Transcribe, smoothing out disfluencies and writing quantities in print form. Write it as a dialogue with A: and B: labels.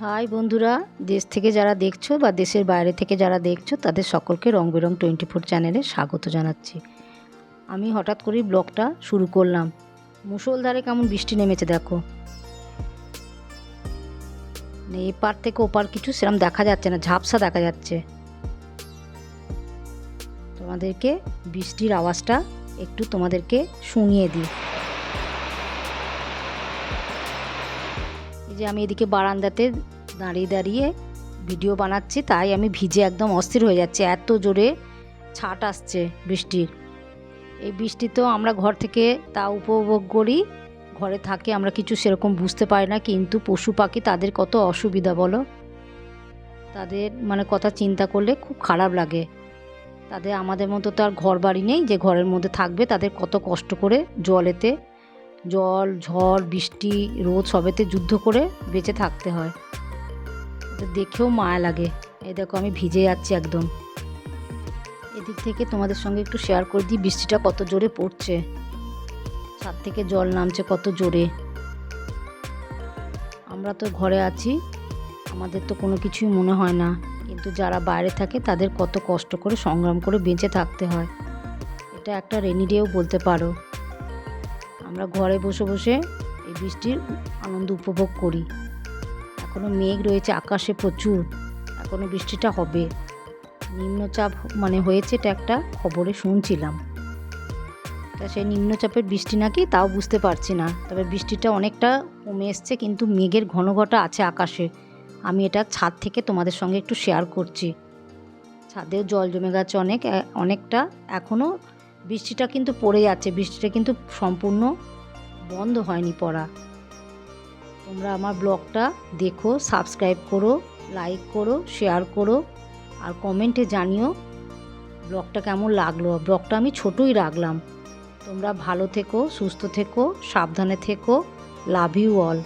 A: High বন্ধুরা, দেশ থেকে যারা দেখছো বা দেশের বাইরে থেকে যারা দেখছো তাদের সকলকে রং বেরং 24 চ্যানেলে স্বাগত জানাচ্ছি। আমি হঠাৎ করেই ব্লগটা শুরু করলাম। মুষলধারে কেমন বৃষ্টি নেমেছে দেখো। এপার থেকে ওপার কিছু সেরকম দেখা যাচ্ছে না, ঝাপসা দেখা যাচ্ছে। তোমাদেরকে বৃষ্টির আওয়াজটা একটু তোমাদেরকে শুনিয়ে দিই। এই যে আমি এদিকে বারান্দাতে দাঁড়িয়ে দাঁড়িয়ে ভিডিও বানাচ্ছি, তাই আমি ভিজে একদম অস্থির হয়ে যাচ্ছি, এত জোরে ছাট আসছে বৃষ্টির। এই বৃষ্টি তো আমরা ঘর থেকে তা উপভোগ করি, ঘরে থাকে আমরা কিছু সেরকম বুঝতে পারি না, কিন্তু পশু পাখি তাদের কত অসুবিধা বলো। তাদের কথা চিন্তা করলে খুব খারাপ লাগে। তাদের আমাদের মতো তো আর ঘর বাড়ি নেই যে ঘরের মধ্যে থাকবে, তাদের কত কষ্ট করে জল ঝড় বৃষ্টি রোদ সবেতে যুদ্ধ করে বেঁচে থাকতে হয়। দেখেও মায়া লাগে। এই দেখো আমি ভিজে যাচ্ছি একদম। এদিক থেকে তোমাদের সঙ্গে একটু শেয়ার করে দিই বৃষ্টিটা কত জোরে পড়ছে, ছাদ থেকে জল নামছে কত জোরে। আমরা তো ঘরে আছি, আমাদের তো কোনো কিছুই মনে হয় না, কিন্তু যারা বাইরে থাকে তাদের কত কষ্ট করে সংগ্রাম করে বেঁচে থাকতে হয়। এটা একটা রেনি ডেও বলতে পারো। আমরা ঘরে বসে বসে এই বৃষ্টির আনন্দ উপভোগ করি। এখনও মেঘ রয়েছে আকাশে প্রচুর, এখনও বৃষ্টিটা হবে। নিম্নচাপ হয়েছে, এটা একটা খবরে শুনছিলাম। তা সেই নিম্নচাপের বৃষ্টি নাকি তাও বুঝতে পারছি না, তবে বৃষ্টিটা অনেকটা কমে এসছে, কিন্তু মেঘের ঘনঘটা আছে আকাশে। আমি এটা ছাদ থেকে তোমাদের সঙ্গে একটু শেয়ার করছি। ছাদেও জল জমে গেছে অনেকটা, এখনও বৃষ্টিটা কিন্তু পড়ে যাচ্ছে, বৃষ্টিটা কিন্তু সম্পূর্ণ বন্ধ হয়নি পড়া। তোমরা আমার ব্লগটা দেখো, সাবস্ক্রাইব করো, লাইক করো, শেয়ার করো, আর কমেন্টে জানিও ব্লগটা কেমন লাগলো। ব্লগটা আমি ছোটই রাখলাম। তোমরা ভালো থেকো, সুস্থ থেকো, সাবধানে থেকো। Love you all.